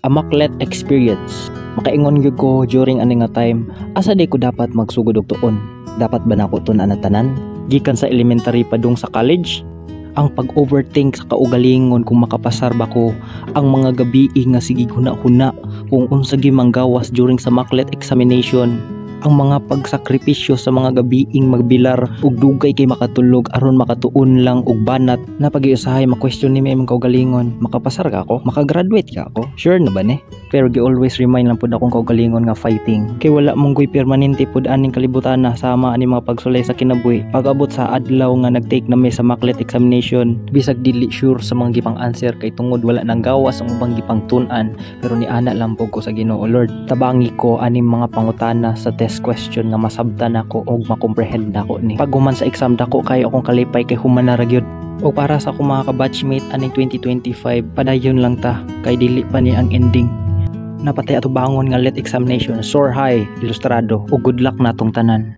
a maklet experience. Makaingon gyud ko during ani nga time, asa day ko dapat magsugod og tuon? Dapat ba nako tun-an na tanan? Gikan sa elementary padung sa college, ang pag-overthink sa kaugalingon kung makapasar ba ko ang mga gabi nga sige huna-huna kung unsa gi manggawas during sa maklet examination, ang mga pagsakripisyo sa mga gabiing magbilar ug dugay kay makatulog aron makatuon lang og banat na pag-iusahay ma-question ni may kaugalingon, makapasar ka ako, makagraduate ka ako, sure na ba ne? Pero gi always remind lang pud akong kaugalingon nga fighting kay wala mong goy permanente pud aning kalibutan na sama ani mga pagsulay sa kinabuhi. Pag-abot sa adlaw nga nag-take na may sa maklet examination, bisag dili sure sa mga gipang answer kay tungod wala nang gawas ang ubang gipang tun-an, pero ni ana lang pud ko sa Ginoo. Lord, tabangi ko aning mga pangutana sa test question nga masabtan ako og makomprehend nako ni. Pag human sa exam dako kay akong kalipay kay human na ra gyud. O para sa akong mga ka-batchmate aning 2025, padayon lang ta kay dili pa ni ang ending. Napatay ato bangon nga let examination soar high, ilustrado, o good luck natong tanan.